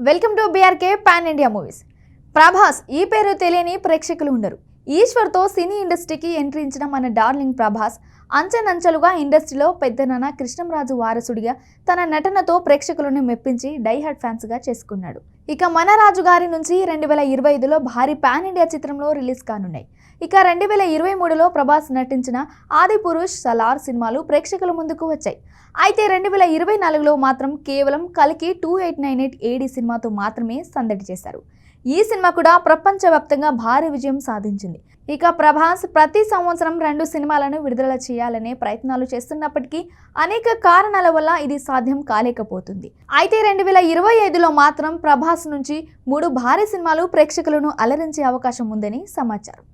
Welcome to BRK pan India movies. Prabhas ఈ పేరు తెలియని ప్రేక్షకులు ఉండరు. ఈశ్వర్తో సినీ ఇండస్ట్రీకి ఎంట్రీ ఇచ్చిన మన డార్లింగ్ ప్రభాస్ అంచెనంచెలుగా ఇండస్ట్రీలో పెద్దనాన్న కృష్ణంరాజు వారసుడిగా తన నటనతో ప్రేక్షకులను మెప్పించి డైహార్డ్ ఫ్యాన్స్గా చేసుకున్నాడు. ఇక మన రాజు గారి నుంచి 2025లో భారీ పాన్ ఇండియా చిత్రంలో రిలీజ్ కానున్నాయి. ఇక 2023లో ప్రభాస్ నటించిన ఆదిపురుష్, సలార్ సినిమాలు ప్రేక్షకుల ముందుకు వచ్చాయి. అయితే 2024లో మాత్రం కేవలం కల్కి 2898 AD సినిమాతో మాత్రమే సందడి చేశారు. ఈ సినిమా కూడా ప్రపంచవ్యాప్తంగా భారీ విజయం సాధించింది. ఇక ప్రభాస్ ప్రతి సంవత్సరం 2 సినిమాలను విడుదల చేయాలనే ప్రయత్నాలు చేస్తున్నప్పటికీ అనేక కారణాల వల్ల ఇది సాధ్యం కాలేకపోతుంది. అయితే 2025లో మాత్రం ప్రభాస్ నుంచి 3 భారీ సినిమాలు ప్రేక్షకులను అలరించే అవకాశం ఉందని సమాచారం.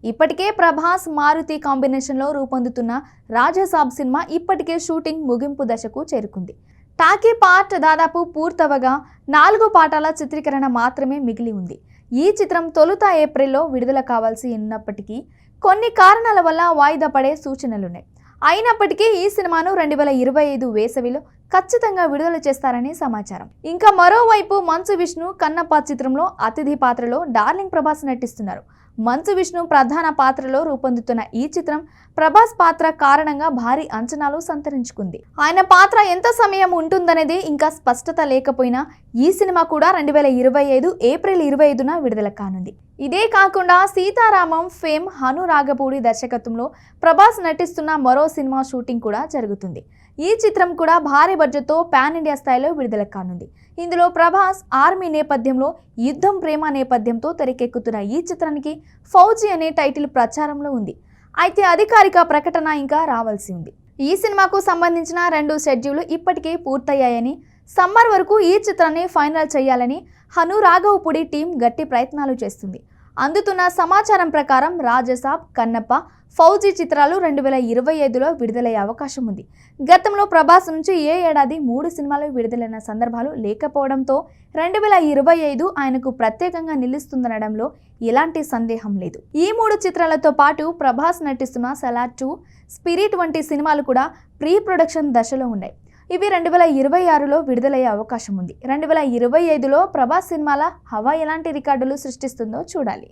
ఇప్పటికే ప్రభాస్ మారుతి కాంబినేషన్లో రూపొందుతున్న రాజసాబ్ సినిమా ఇప్పటికే షూటింగ్ ముగింపు దశకు చేరుకుంది. టాకీ పార్ట్ దాదాపు పూర్తవగా 4 పాఠాల చిత్రీకరణ మాత్రమే మిగిలి ఉంది. ఈ చిత్రం తొలుత ఏప్రిల్లో విడుదల కావాల్సి ఉన్నప్పటికీ కొన్ని కారణాల వల్ల వాయిదా పడే సూచనలున్నాయి. అయినప్పటికీ ఈ సినిమాను 2025 వేసవిలో ఖచ్చితంగా విడుదల చేస్తారని సమాచారం. ఇంకా మరోవైపు మంచు విష్ణు కన్నప్ప చిత్రంలో అతిథి పాత్రలో డార్లింగ్ ప్రభాస్ నటిస్తున్నారు. మంచు విష్ణు ప్రధాన పాత్రలో రూపొందుతున్న ఈ చిత్రం ప్రభాస్ పాత్ర కారణంగా భారీ అంచనాలు సంతరించుకుంది. ఆయన పాత్ర ఎంత సమయం ఉంటుందనేది ఇంకా స్పష్టత లేకపోయినా ఈ సినిమా కూడా 2025 ఏప్రిల్ 25న విడుదల కానుంది. ఇదే కాకుండా సీతారామం ఫేమ్ హను రాఘపూడి దర్శకత్వంలో ప్రభాస్ నటిస్తున్న మరో సినిమా షూటింగ్ కూడా జరుగుతుంది. ఈ చిత్రం కూడా భారీ బడ్జెట్తో పాన్ ఇండియా స్థాయిలో విడుదల కానుంది. ఇందులో ప్రభాస్ ఆర్మీ నేపథ్యంలో యుద్ధం ప్రేమ నేపథ్యంతో తెరకెక్కుతున్న ఈ చిత్రానికి ఫౌజీ అనే టైటిల్ ప్రచారంలో ఉంది. అయితే అధికారిక ప్రకటన ఇంకా రావాల్సి ఉంది. ఈ సినిమాకు సంబంధించిన 2 షెడ్యూల్ ఇప్పటికే పూర్తయ్యాయని, సమ్మర్ వరకు ఈ చిత్రాన్ని ఫైనల్ చేయాలని హను రాఘవపూడి టీం గట్టి ప్రయత్నాలు చేస్తుంది. అందుతున్న సమాచారం ప్రకారం రాజసాబ్, కన్నప్ప, ఫౌజీ చిత్రాలు 2025లో విడుదలయ్యే అవకాశం ఉంది. గతంలో ప్రభాస్ నుంచి ఏ ఏడాది 3 సినిమాలు విడుదలైన సందర్భాలు లేకపోవడంతో 2025 ఆయనకు ప్రత్యేకంగా నిలుస్తుందనడంలో ఎలాంటి సందేహం లేదు. ఈ 3 చిత్రాలతో పాటు ప్రభాస్ నటిస్తున్న సలార్ 2, స్పిరిట్ వంటి సినిమాలు కూడా ప్రీ ప్రొడక్షన్ దశలో ఉన్నాయి. ఇవి 2026లో విడుదలయ్యే అవకాశం ఉంది. 2025లో ప్రభాస్ సినిమాల హవా ఎలాంటి రికార్డులు సృష్టిస్తుందో చూడాలి.